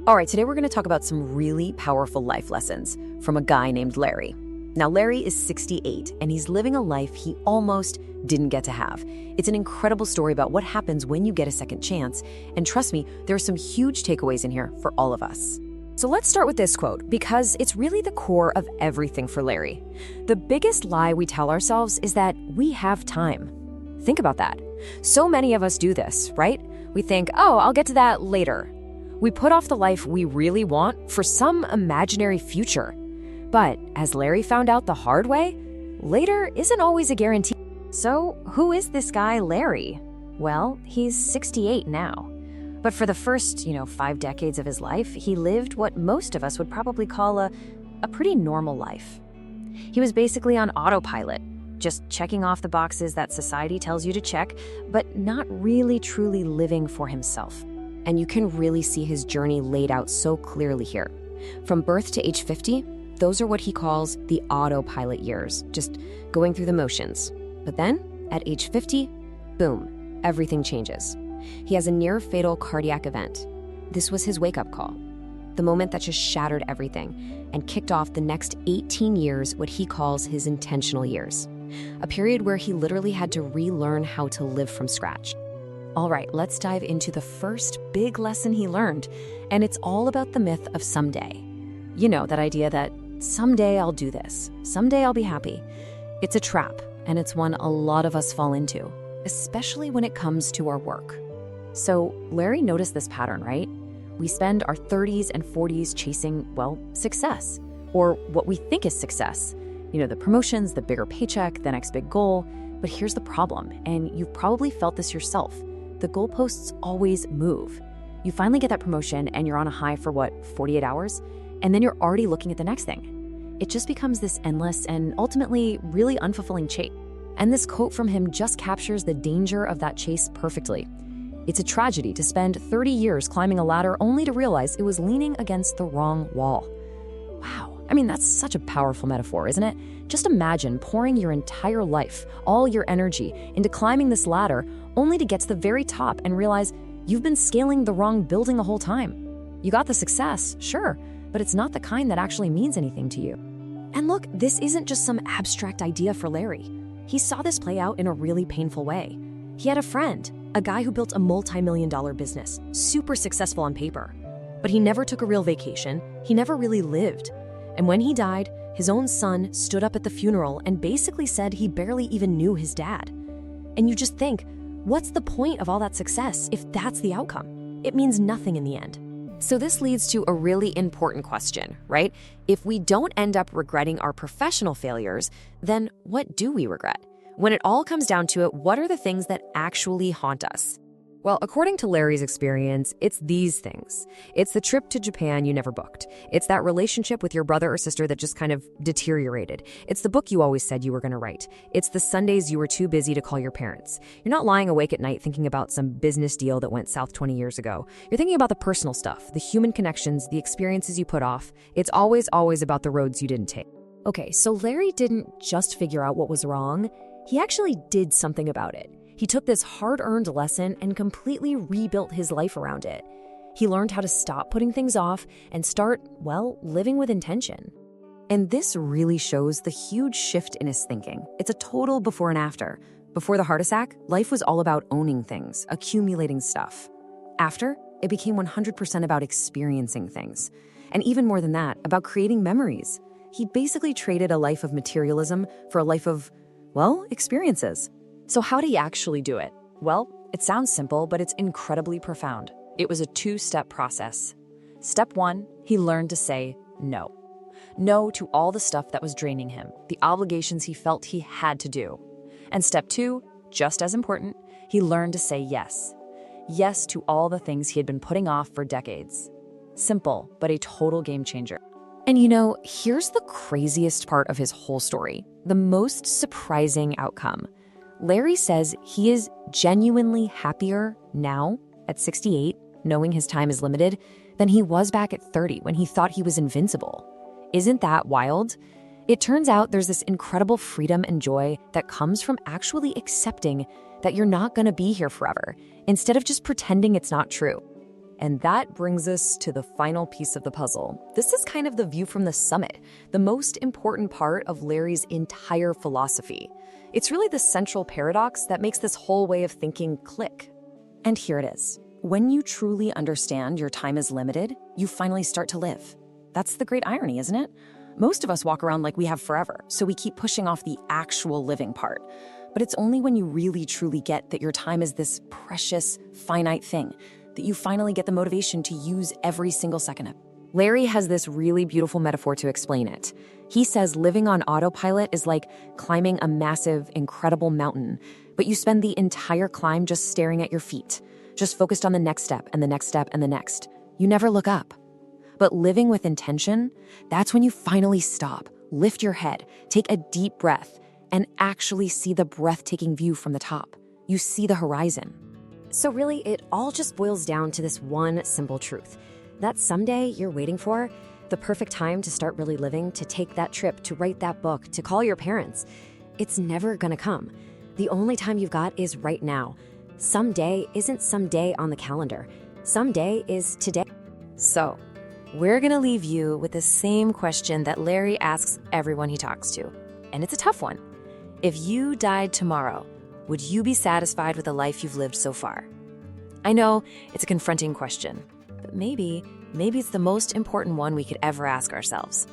All right, today we're going to talk about some really powerful life lessons from a guy named Larry. Now, Larry is 68, and he's living a life he almost didn't get to have. It's an incredible story about what happens when you get a second chance, and trust me, there are some huge takeaways in here for all of us. So let's start with this quote, because it's really the core of everything for Larry. The biggest lie we tell ourselves is that we have time. Think about that. So many of us do this, right? We think, oh, I'll get to that later. We put off the life we really want for some imaginary future. But as Larry found out the hard way, later isn't always a guarantee. So who is this guy, Larry? Well, he's 68 now. But for the first, 5 decades of his life, he lived what most of us would probably call a pretty normal life. He was basically on autopilot, just checking off the boxes that society tells you to check, but not really truly living for himself. And you can really see his journey laid out so clearly here. From birth to age 50, those are what he calls the autopilot years, just going through the motions. But then, at age 50, boom, everything changes. He has a near-fatal cardiac event. This was his wake-up call, the moment that just shattered everything and kicked off the next 18 years, what he calls his intentional years, a period where he literally had to relearn how to live from scratch. All right, let's dive into the first big lesson he learned, and it's all about the myth of someday. You know, that idea that someday I'll do this, someday I'll be happy. It's a trap, and it's one a lot of us fall into, especially when it comes to our work. So Larry noticed this pattern, right? We spend our 30s and 40s chasing, success, or what we think is success. The promotions, the bigger paycheck, the next big goal. But here's the problem, and you've probably felt this yourself. The goalposts always move. You finally get that promotion and you're on a high for 48 hours? And then you're already looking at the next thing. It just becomes this endless and ultimately really unfulfilling chase. And this quote from him just captures the danger of that chase perfectly. It's a tragedy to spend 30 years climbing a ladder only to realize it was leaning against the wrong wall. Wow. That's such a powerful metaphor, isn't it? Just imagine pouring your entire life, all your energy, into climbing this ladder only to get to the very top and realize you've been scaling the wrong building the whole time. You got the success, sure, but it's not the kind that actually means anything to you. And look, this isn't just some abstract idea for Larry. He saw this play out in a really painful way. He had a friend, a guy who built a multi-million-dollar business, super successful on paper. But he never took a real vacation, he never really lived. And when he died, his own son stood up at the funeral and basically said he barely even knew his dad. And you just think, what's the point of all that success if that's the outcome? It means nothing in the end. So this leads to a really important question, right? If we don't end up regretting our professional failures, then what do we regret? When it all comes down to it, what are the things that actually haunt us? Well, according to Larry's experience, it's these things. It's the trip to Japan you never booked. It's that relationship with your brother or sister that just kind of deteriorated. It's the book you always said you were going to write. It's the Sundays you were too busy to call your parents. You're not lying awake at night thinking about some business deal that went south 20 years ago. You're thinking about the personal stuff, the human connections, the experiences you put off. It's always about the roads you didn't take. Okay, so Larry didn't just figure out what was wrong. He actually did something about it. He took this hard-earned lesson and completely rebuilt his life around it. He learned how to stop putting things off and start, living with intention. And this really shows the huge shift in his thinking. It's a total before and after. Before the heart attack, life was all about owning things, accumulating stuff. After, it became 100% about experiencing things. And even more than that, about creating memories. He basically traded a life of materialism for a life of, experiences. So how did he actually do it? Well, it sounds simple, but it's incredibly profound. It was a 2-step process. Step 1, he learned to say no. No to all the stuff that was draining him, the obligations he felt he had to do. And step 2, just as important, he learned to say yes. Yes to all the things he had been putting off for decades. Simple, but a total game changer. And here's the craziest part of his whole story, the most surprising outcome. Larry says he is genuinely happier now, at 68, knowing his time is limited, than he was back at 30 when he thought he was invincible. Isn't that wild? It turns out there's this incredible freedom and joy that comes from actually accepting that you're not going to be here forever, instead of just pretending it's not true. And that brings us to the final piece of the puzzle. This is kind of the view from the summit, the most important part of Larry's entire philosophy. It's really the central paradox that makes this whole way of thinking click. And here it is. When you truly understand your time is limited, you finally start to live. That's the great irony, isn't it? Most of us walk around like we have forever, so we keep pushing off the actual living part. But it's only when you really truly get that your time is this precious, finite thing that you finally get the motivation to use every single second of it. Larry has this really beautiful metaphor to explain it. He says living on autopilot is like climbing a massive, incredible mountain, but you spend the entire climb just staring at your feet, just focused on the next step and the next step and the next. You never look up. But living with intention, that's when you finally stop, lift your head, take a deep breath, and actually see the breathtaking view from the top. You see the horizon. So really, it all just boils down to this one simple truth. That someday you're waiting for, the perfect time to start really living, to take that trip, to write that book, to call your parents, it's never gonna come. The only time you've got is right now. Someday isn't someday on the calendar. Someday is today. So, we're gonna leave you with the same question that Larry asks everyone he talks to. And it's a tough one. If you died tomorrow, would you be satisfied with the life you've lived so far? I know it's a confronting question, but maybe it's the most important one we could ever ask ourselves.